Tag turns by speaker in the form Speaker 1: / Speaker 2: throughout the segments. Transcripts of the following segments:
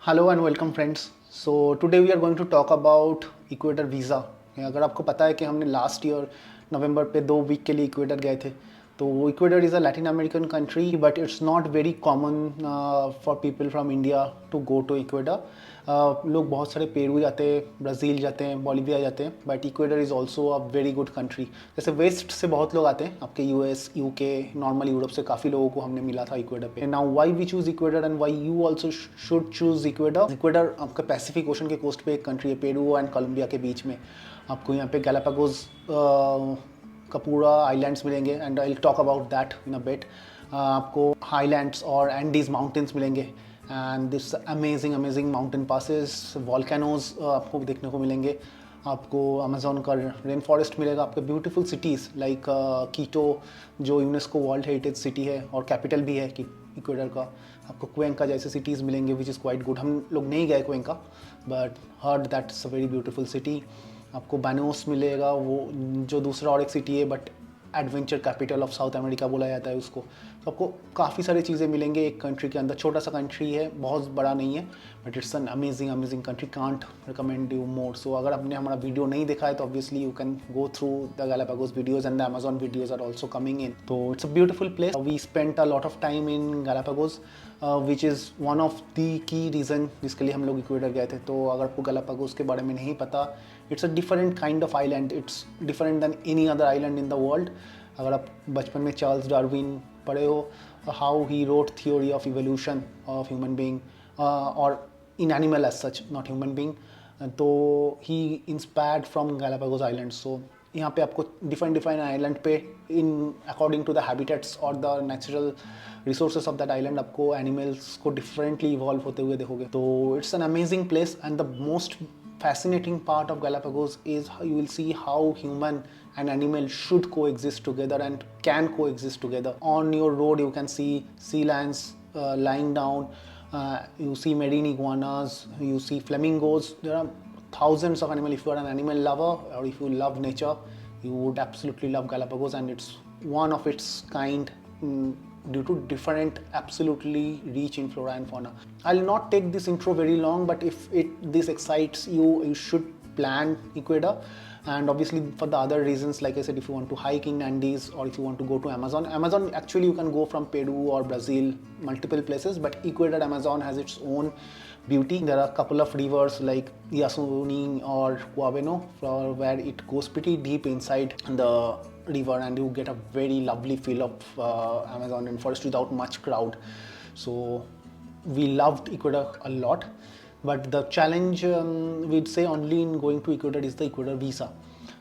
Speaker 1: Hello and welcome friends. So today we are going to talk about Ecuador visa. अगर आपको पता है कि हमने लास्ट ईयर नवंबर पे 2 वीक के लिए इक्वेटर गए थे। तो Ecuador is a Latin American country but it's not very common for people from India to go to Ecuador. लोग बहुत सारे पेरू जाते हैं, ब्राज़ील जाते हैं, बोलिविया जाते हैं, but equator is also a very good country. जैसे वेस्ट से बहुत लोग आते हैं, आपके यूएस, यूके, नॉर्मल यूरोप से काफ़ी लोगों को हमने मिला था इक्वेटर पे। Now why we choose Ecuador and why you also should choose Ecuador. Ecuador आपका पैसिफिक ओशन के कोस्ट पे एक कंट्री है, पेरू एंड कोलंबिया के बीच में। आपको यहाँ पे गैलापागोस का पूरा आइलैंड्स मिलेंगे and I talk about that in a bit. आपको हाईलैंड्स और एंडीज माउंटेन्स मिलेंगे and this amazing amazing mountain passes, volcanoes आपको देखने को मिलेंगे। आपको अमेजोन का रेन फॉरेस्ट मिलेगा, आपको ब्यूटीफुल सिटीज़ लाइक कीटो जो यूनेस्को वर्ल्ड हेरिटेज सिटी है और कैपिटल भी है कि इक्वेडर का। आपको क्वेंका जैसे सिटीज़ मिलेंगे विच इज़ क्वाइट गुड। हम लोग नहीं गए Cuenca but heard that is a very beautiful city. आपको बानोस मिलेगा, वो जो दूसरा और एक सिटी है but adventure capital of south America बोला जाता है उसको। तो आपको काफ़ी सारी चीज़ें मिलेंगे एक कंट्री के अंदर। छोटा सा कंट्री है, बहुत बड़ा नहीं है, but it's an amazing amazing country, can't recommend you more. So अगर आपने हमारा वीडियो नहीं देखा है तो obviously you can go through the Galapagos videos and the Amazon videos are also coming in. तो it's a beautiful place. We spent a lot of time in Galapagos which is one of the key reason जिसके लिए हम लोग Ecuador गए थे। तो अगर आपको गैलापागोस के बारे में नहीं पता, it's a different kind of island, it's different than any other island in the world. अगर आप बचपन में चार्ल्स डार्विन पढ़े हो, how he wrote theory of evolution of human being और in animal as such, not human being, तो he inspired from Galapagos island. So यहाँ पे आपको डिफरेंट डिफरेंट आइलैंड पे in according to the habitats और the natural resources of that island आपको animals को differently evolve होते हुए देखोगे। तो it's an amazing place and the most fascinating part of Galapagos is how you will see how human and animal should coexist together and can coexist together. On your road you can see sea lions lying down, you see marine iguanas, you see flamingos. There are thousands of animals. If you are an animal lover or if you love nature, you would absolutely love Galapagos, and it's one of its kind. Due to different absolutely rich in flora and fauna. I'll not take this intro very long, but if this excites you, you should plan Ecuador. And obviously for the other reasons, like I said, if you want to hike in Andes or if you want to go to Amazon actually you can go from Peru or Brazil, multiple places, but Ecuador Amazon has its own beauty. There are a couple of rivers like Yasuni or Cuaveno where it goes pretty deep inside the river and you get a very lovely feel of Amazon rainforest without much crowd. So we loved Ecuador a lot, but the challenge we'd say only in going to Ecuador is the Ecuador visa.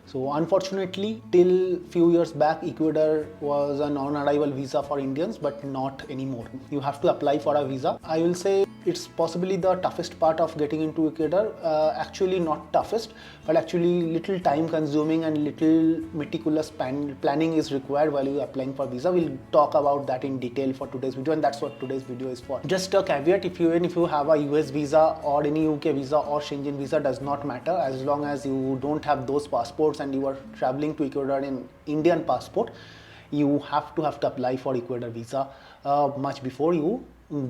Speaker 1: So unfortunately, till few years back, Ecuador was a non-arrival visa for Indians, but not anymore. You have to apply for a visa. I will say it's possibly the toughest part of getting into Ecuador. Actually not toughest, but actually little time consuming and little meticulous planning is required while you are applying for visa. We'll talk about that in detail for today's video, and that's what today's video is for. Just a caveat, if you have a US visa or any UK visa or Schengen visa, does not matter as long as you don't have those passports and you are traveling to Ecuador in Indian passport. You have to apply for Ecuador visa much before you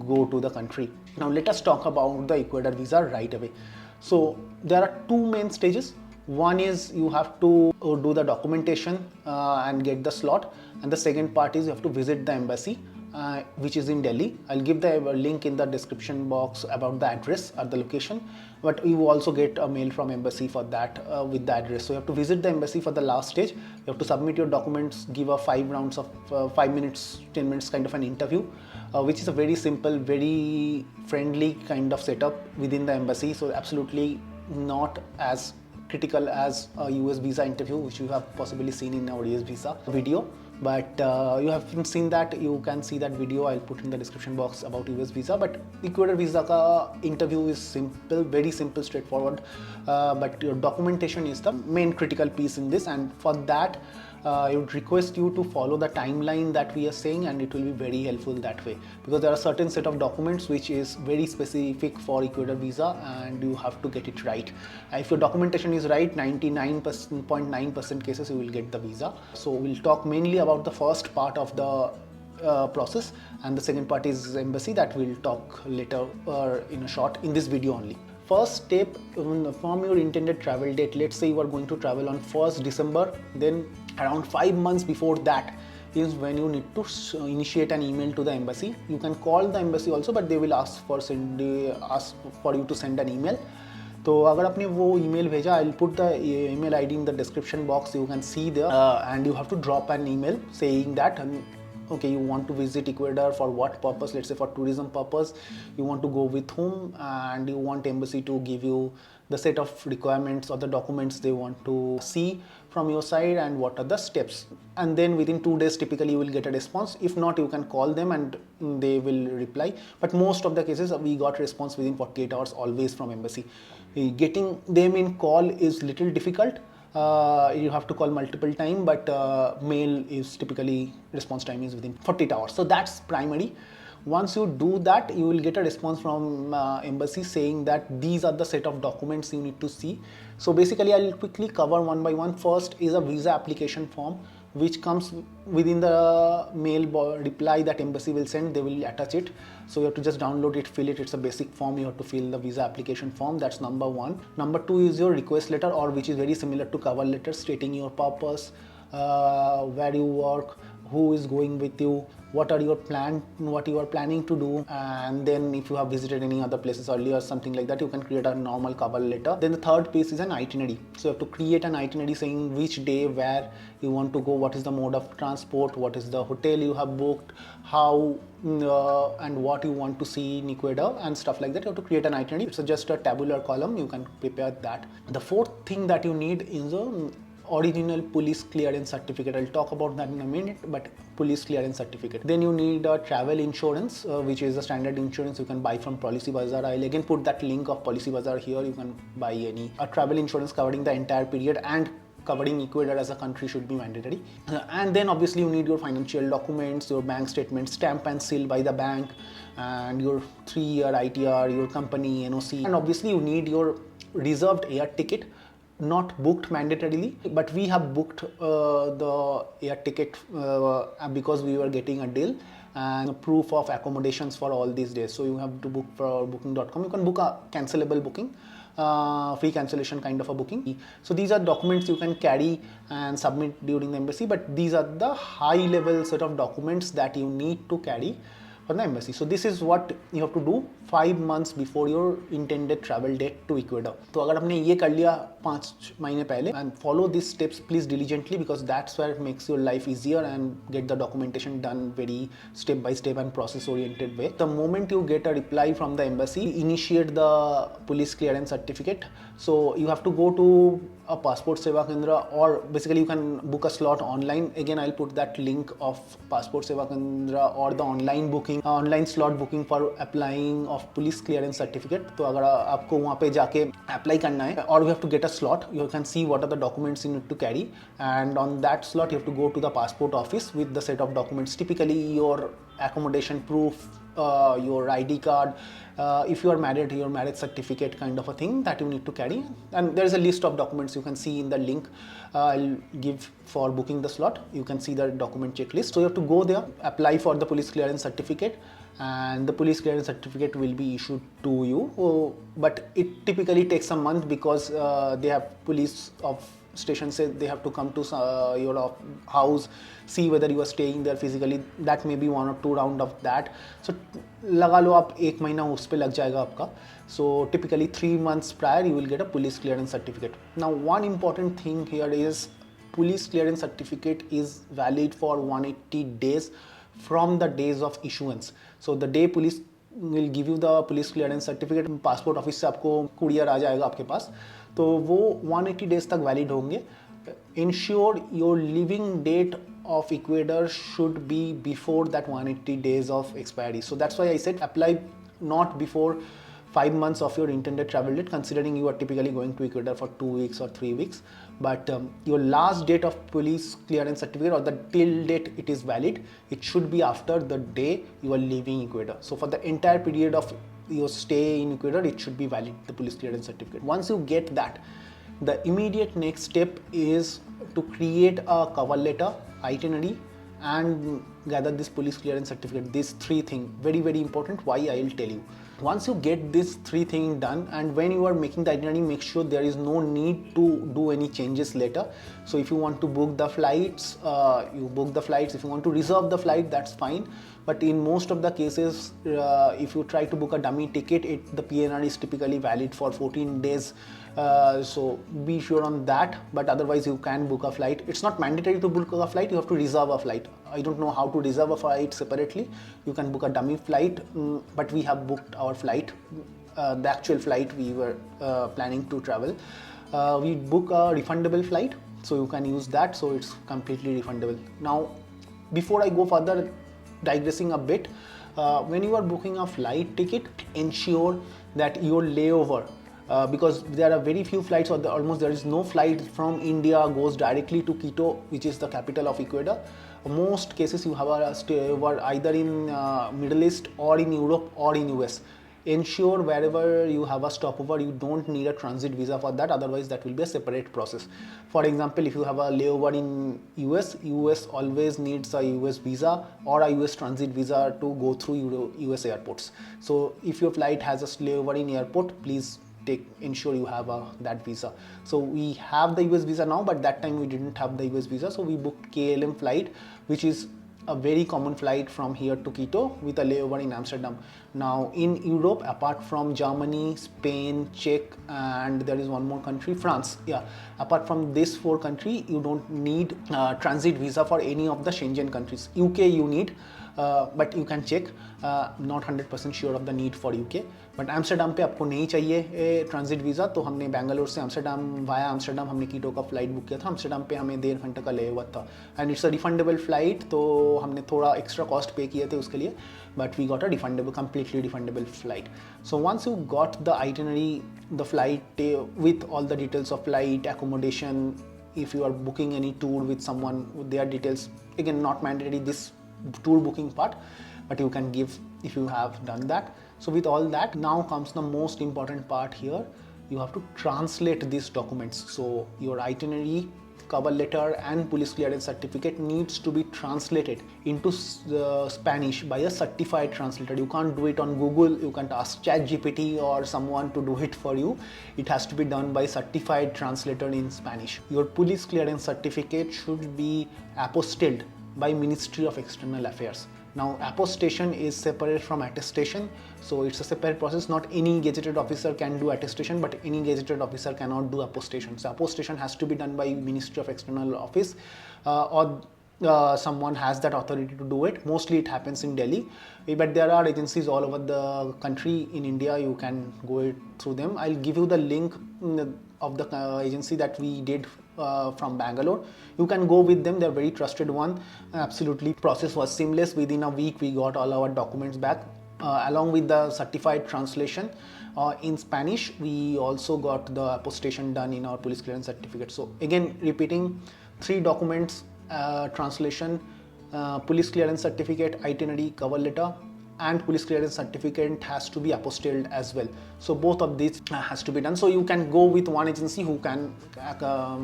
Speaker 1: go to the country. Now let us talk about the Ecuador visa right away. So there are two main stages. One is you have to do the documentation and get the slot, and the second part is you have to visit the embassy which is in Delhi. I'll give the link in the description box about the address or the location, but you also get a mail from embassy for that with the address. So you have to visit the embassy for the last stage. You have to submit your documents, give a 5 rounds of 5 minutes, 10 minutes kind of an interview, which is a very simple, very friendly kind of setup within the embassy. So absolutely not as critical as a US visa interview, which you have possibly seen in our US visa video. But you haven't seen that, you can see that video. I'll put in the description box about US visa. But Ecuador visa ka interview is simple, very simple, straightforward. But your documentation is the main critical piece in this, and for that I would request you to follow the timeline that we are saying, and it will be very helpful that way, because there are certain set of documents which is very specific for Ecuador visa and you have to get it right. If your documentation is right, 99.9% cases you will get the visa. So we'll talk mainly about the first part of the process, and the second part is embassy, that we'll talk later in a short in this video only. First step, from your intended travel date, let's say you are going to travel on 1st December, then around 5 months before that is when you need to initiate an email to the embassy. You can call the embassy also, but they will ask for you to send an email. तो अगर आपने वो email भेजा, I'll put the email ID in the description box, you can see there, and you have to drop an email saying that okay, you want to visit Ecuador for what purpose, let's say for tourism purpose, you want to go with whom, and you want embassy to give you the set of requirements or the documents they want to see from your side, and what are the steps. And then within 2 days typically you will get a response. If not, you can call them and they will reply, but most of the cases we got response within 48 hours always from embassy. Getting them in call is little difficult. You have to call multiple times, but mail is typically response time is within 48 hours. So that's primary. Once you do that, you will get a response from embassy saying that these are the set of documents you need to see. So basically I'll quickly cover one by one. First is a visa application form, which comes within the mail reply that embassy will send. They will attach it, so you have to just download it, fill it. It's a basic form. You have to fill the visa application form. That's number one. Number two is your request letter, or which is very similar to cover letter, stating your purpose, where you work, who is going with you, what are your plan, what you are planning to do, and then if you have visited any other places earlier or something like that, you can create a normal cover letter. Then the third piece is an itinerary. So you have to create an itinerary saying which day, where you want to go, what is the mode of transport, what is the hotel you have booked, how and what you want to see in Ecuador and stuff like that. You have to create an itinerary. It's just a tabular column. You can prepare that. The fourth thing that you need is a original police clearance certificate. I'll talk about that in a minute, but police clearance certificate. Then you need a travel insurance, which is a standard insurance you can buy from Policy Bazaar. I'll again put that link of Policy Bazaar here. You can buy a travel insurance covering the entire period, and covering Ecuador as a country should be mandatory. And then obviously you need your financial documents, your bank statement, stamp and seal by the bank, and your 3-year ITR, your company NOC, and obviously you need your reserved air ticket. Not booked mandatorily, but we have booked the air ticket because we were getting a deal, and proof of accommodations for all these days. So you have to book for booking.com. You can book a cancelable booking, free cancellation kind of a booking. So these are documents you can carry and submit during the embassy, but these are the high level set of documents that you need to carry for the embassy. So this is what you have to do 5 months before your intended travel date to Ecuador. तो अगर आपने ये कर लिया 5 महीने पहले, and follow these steps please diligently, because that's where it makes your life easier and get the documentation done very step by step and process oriented way. The moment you get a reply from the embassy, initiate the police clearance certificate. So you have to go to a passport seva kendra, or basically you can book a slot online. Again, I'll put that link of passport seva kendra or the online booking, online slot booking for applying of police clearance certificate. तो अगर आपको वहाँ पे जाके apply करना है, or you have to get a slot, you can see what are the documents you need to carry, and on that slot you have to go to the passport office with the set of documents, typically your accommodation proof, your ID card, if you are married, your marriage certificate kind of a thing that you need to carry. And there is a list of documents you can see in the link I'll give for booking the slot. You can see the document checklist. So you have to go there, apply for the police clearance certificate, and the police clearance certificate will be issued to you. But it typically takes a month, because they have police of station say they have to come to your house, see whether you are staying there physically. That may be 1 or 2 round of that. So लगा लो आप 1 महीना उस पे लग जाएगा आपका. So typically 3 months prior you will get a police clearance certificate. Now one important thing here is police clearance certificate is valid for 180 days from the days of issuance. So the day police will give you the police clearance certificate, passport office से आपको courier आ जाएगा आपके पास, तो वो 180 days तक valid होंगे. Ensure your leaving date of Ecuador should be before that 180 days of expiry. So that's why I said apply not before 5 months of your intended travel date, considering you are typically going to Ecuador for 2 weeks or 3 weeks. But your last date of police clearance certificate, or the till date it is valid, it should be after the day you are leaving Ecuador. So for the entire period of your stay in Ecuador, it should be valid, the police clearance certificate. Once you get that, the immediate next step is to create a cover letter, itinerary, and gather this police clearance certificate. These three things, very very important. Why, I will tell you. Once you get this three things done, and when you are making the itinerary, make sure there is no need to do any changes later. So if you want to book the flights, you book the flights. If you want to reserve the flight, that's fine. But in most of the cases, if you try to book a dummy ticket, the PNR is typically valid for 14 days. So be sure on that. But otherwise, you can book a flight. It's not mandatory to book a flight. You have to reserve a flight. I don't know how to reserve a flight separately. You can book a dummy flight, but we have booked our flight, the actual flight we were planning to travel. We book a refundable flight, so you can use that. So it's completely refundable. Now, before I go further, digressing a bit, when you are booking a flight ticket, ensure that your layover, because there are very few flights, or almost there is no flight from India goes directly to Quito, which is the capital of Ecuador. Most cases you have a stayover either in Middle East or in Europe or in US. Ensure wherever you have a stopover, you don't need a transit visa for that, otherwise that will be a separate process. For example, if you have a layover in US always needs a US visa or a US transit visa to go through US airports. So if your flight has a layover in airport, please ensure you have that visa. So we have the US visa now, but that time we didn't have the US visa, so we booked KLM flight, which is a very common flight from here to Quito with a layover in Amsterdam. Now in Europe, apart from Germany, Spain, Czech, and there is one more country, France. Yeah, apart from this 4 countries, you don't need transit visa for any of the Schengen countries. UK you need, but you can check. Not 100% sure of the need for UK, but Amsterdam पे आपको नहीं चाहिए transit visa. तो हमने बेंगलोर से Amsterdam, via Amsterdam हमने कीटो का flight book किया था. Amsterdam पे हमें 1.5 घंटे का लेओवर था, and it's a refundable flight. तो हमने थोड़ा एक्स्ट्रा कॉस्ट पे किए थे उसके लिए, but we got a refundable, completely refundable flight. So once you got the itinerary, the flight with all the details of flight, accommodation, if you are booking any tour with someone with their details, again not mandatory this tour booking part, but you can give if you have done that. So with all that, now comes the most important part here. You have to translate these documents. So your itinerary, cover letter and police clearance certificate needs to be translated into Spanish by a certified translator. You can't do it on Google. You can't ask ChatGPT or someone to do it for you. It has to be done by certified translator in Spanish. Your police clearance certificate should be apostilled by Ministry of External Affairs. Now appostation is separate from attestation, so it's a separate process. Not any gazetted officer can do attestation, but any gazetted officer cannot do appostation. So appostation has to be done by Ministry of External Office, or someone has that authority to do it. Mostly it happens in Delhi, but there are agencies all over the country. In India you can go through them. I'll give you the link of the agency that we did from Bangalore. You can go with them. They're very trusted one. Absolutely, process was seamless. Within a week we got all our documents back, along with the certified translation in Spanish. We also got the appostation done in our police clearance certificate. So again, repeating, 3 documents, translation, police clearance certificate, itinerary, cover letter, and police clearance certificate has to be apostilled as well. So both of these has to be done. So you can go with one agency who can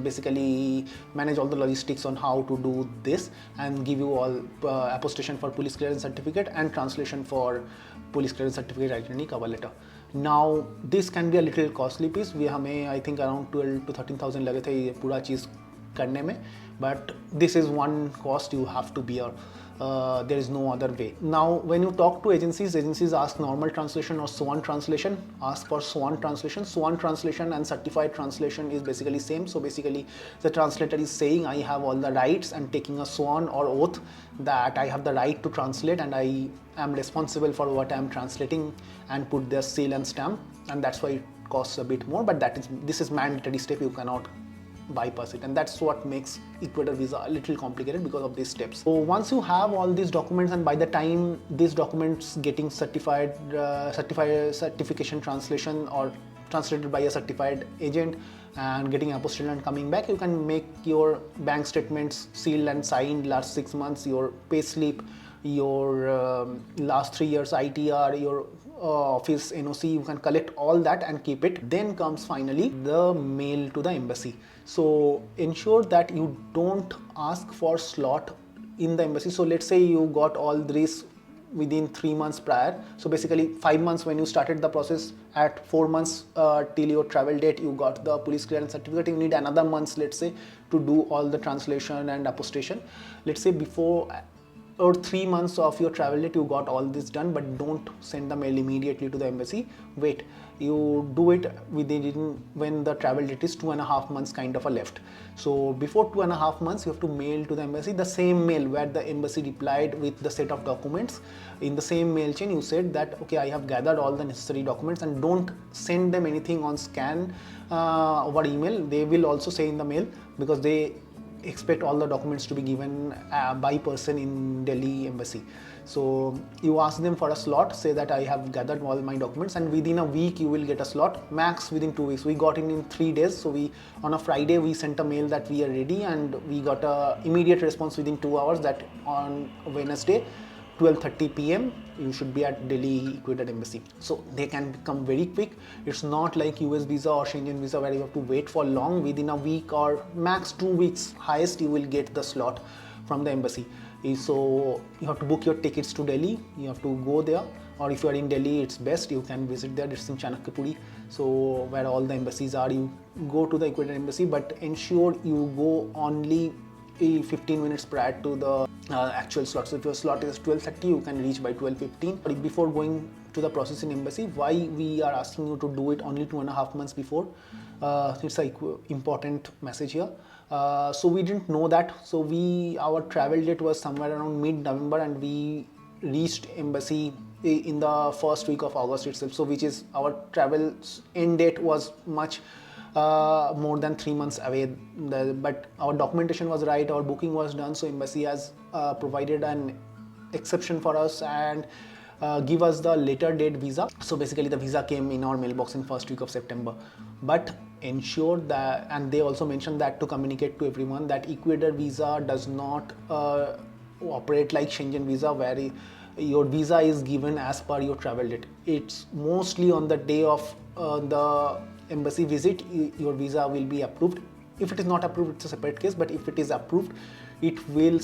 Speaker 1: basically manage all the logistics on how to do this and give you all appostation for police clearance certificate and translation for police clearance certificate, itinerary, cover letter. Now this can be a little costly piece. We हमें I think around 12 to 13,000 लगे थे ये पूरा चीज़ करने में, but this is one cost you have to bear. There is no other way. Now when you talk to agencies ask normal translation or SWAN translation. Ask for SWAN translation. SWAN translation and certified translation is basically same. So basically the translator is saying I have all the rights and taking a SWAN or oath that I have the right to translate and I am responsible for what I am translating, and put their seal and stamp, and that's why it costs a bit more, but this is mandatory step. You cannot bypass it, and that's what makes Ecuador visa a little complicated because of these steps. So once you have all these documents, and by the time these documents getting certification translation or translated by a certified agent and getting apostilled and coming back, you can make your bank statements sealed and signed last 6 months, your pay slip, your last 3 years ITR, your office NOC. You can collect all that and keep it. Then comes finally the mail to the embassy. So ensure that you don't ask for slot in the embassy. So let's say you got all this within 3 months prior, so basically 5 months when you started the process, at 4 months till your travel date you got the police clearance certificate, you need another month, let's say, to do all the translation and apostation. Let's say before or 3 months of your travel date you got all this done, but don't send the mail immediately to the embassy. Wait, you do it within when the travel date is 2.5 months kind of a left. So before 2.5 months you have to mail to the embassy the same mail where the embassy replied with the set of documents. In the same mail chain you said that okay, I have gathered all the necessary documents, and don't send them anything on scan over email. They will also say in the mail, because they expect all the documents to be given by person in Delhi embassy. So you ask them for a slot, say that I have gathered all my documents, and within a week you will get a slot, max within 2 weeks. We got in 3 days. So we, on a Friday we sent a mail that we are ready, and we got a immediate response within 2 hours that on Wednesday 12:30 p.m. you should be at Delhi Ecuador embassy. So they can come very quick. It's not like US visa or Schengen visa where you have to wait for long. Within a week or max 2 weeks highest you will get the slot from the embassy. So you have to book your tickets to Delhi, you have to go there, or if you are in Delhi it's best you can visit there. It's in Chanakyapuri, so where all the embassies are. You go to the Ecuador embassy, but ensure you go only 15 minutes prior to the actual slot. So if your slot is 12:30, you can reach by 12:15. But before going to the process in embassy, why we are asking you to do it only 2.5 months before? It's an important message here. So we didn't know that. So our travel date was somewhere around mid-November, and we reached embassy in the first week of August itself. So which is our travel end date was much more than 3 months away, but our documentation was right, our booking was done. So embassy has provided an exception for us and give us the later date visa. So basically the visa came in our mailbox in first week of September. But ensure that, and they also mentioned that to communicate to everyone, that Ecuador visa does not operate like Schengen visa where your visa is given as per your travel date. It's mostly on the day of the embassy visit your visa will be approved. If it is not approved, it's a separate case, but if it is approved, it will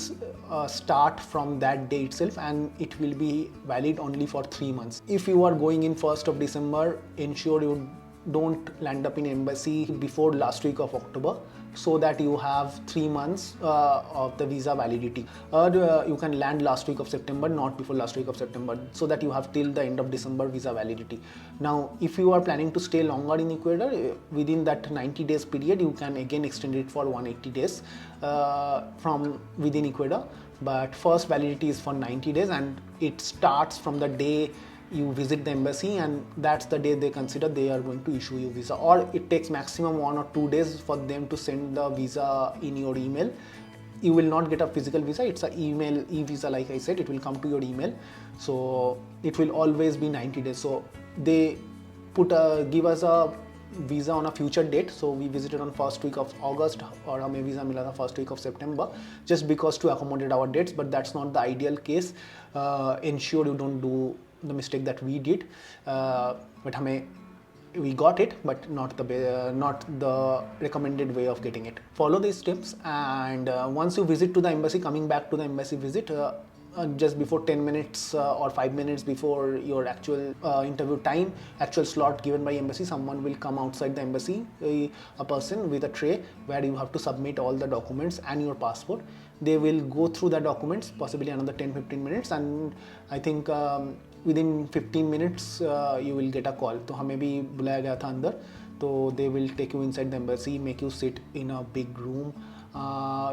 Speaker 1: start from that day itself, and it will be valid only for 3 months. If you are going in 1st of December, ensure you don't land up in embassy before last week of October, so that you have 3 months of the visa validity. Or you can land last week of September, not before last week of September, so that you have till the end of December visa validity. Now, if you are planning to stay longer in Ecuador, within that 90 days period, you can again extend it for 180 days from within Ecuador. But first validity is for 90 days, and it starts from the day you visit the embassy, and that's the day they consider they are going to issue you visa. Or it takes maximum 1 or 2 days for them to send the visa in your email. You will not get a physical visa, it's an email e-visa. Like I said, it will come to your email, so it will always be 90 days. So they give us a visa on a future date. So we visited on first week of August, or हमें visa मिला था first week of September, just because to accommodate our dates. But that's not the ideal case. Ensure you don't do the mistake that we did. But we got it, but not the recommended way of getting it. Follow these steps, and once you visit to the embassy, coming back to the embassy visit, just before 10 minutes or 5 minutes before your actual interview time, actual slot given by embassy, someone will come outside the embassy, a person with a tray where you have to submit all the documents and your passport. They will go through the documents, possibly another 10-15 minutes, and I think within 15 minutes you will get a call. तो हमें भी बुलाया गया था अंदर, तो they will take you inside the embassy, make you sit in a big room,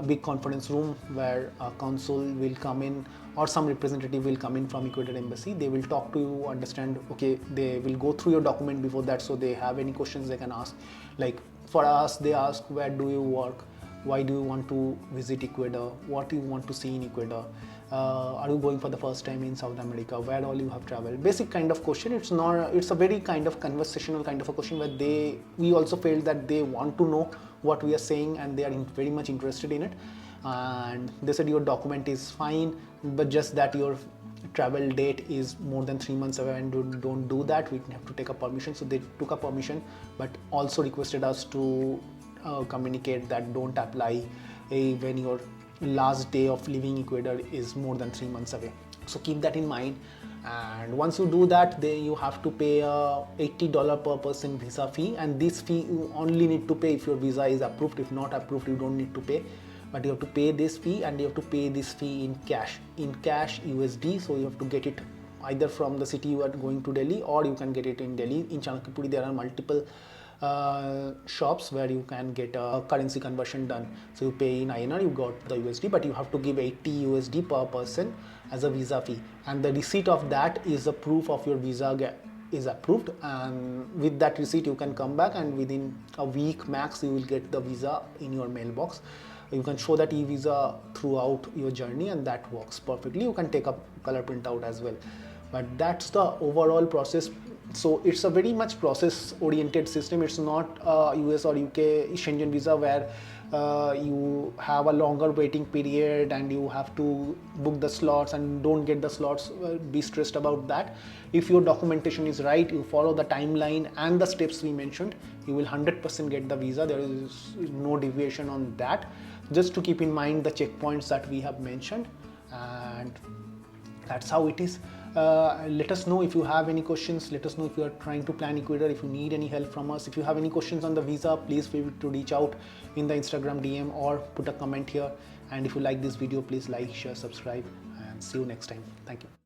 Speaker 1: big conference room, where a consul will come in or some representative will come in from Ecuador embassy. They will talk to you, understand, okay, they will go through your document before that, so they have any questions they can ask. Like for us, they ask, where do you work, why do you want to visit Ecuador, what do you want to see in Ecuador, are you going for the first time in South America, where all you have traveled, basic kind of question. It's a very kind of conversational kind of a question where we also felt that they want to know what we are saying, and they are very much interested in it. And they said your document is fine, but just that your travel date is more than 3 months away, and don't do that, we have to take a permission. So they took a permission, but also requested us to communicate that don't apply when your last day of leaving Ecuador is more than 3 months away. So keep that in mind. And once you do that, then you have to pay a $80 per person visa fee, and this fee you only need to pay if your visa is approved. If not approved, you don't need to pay, but you have to pay this fee, and you have to pay this fee in cash USD. So you have to get it either from the city you are going to Delhi, or you can get it in Delhi. In Chanakapuri there are multiple shops where you can get a currency conversion done. So you pay in INR, you got the USD, but you have to give 80 USD per person as a visa fee, and the receipt of that is a proof of your visa is approved. And with that receipt you can come back, and within a week max you will get the visa in your mailbox. You can show that e-visa throughout your journey, and that works perfectly. You can take a color printout as well, but that's the overall process. So it's a very much process oriented system. It's not US or UK Schengen visa where you have a longer waiting period and you have to book the slots and don't get the slots. Be stressed about that. If your documentation is right, you follow the timeline and the steps we mentioned, you will 100% get the visa. There is no deviation on that. Just to keep in mind the checkpoints that we have mentioned, and that's how it is. Let us know if you have any questions. Let us know if you are trying to plan Ecuador, if you need any help from us. If you have any questions on the visa, please feel free to reach out in the Instagram DM or put a comment here. And if you like this video, please like, share, subscribe, and see you next time. Thank you.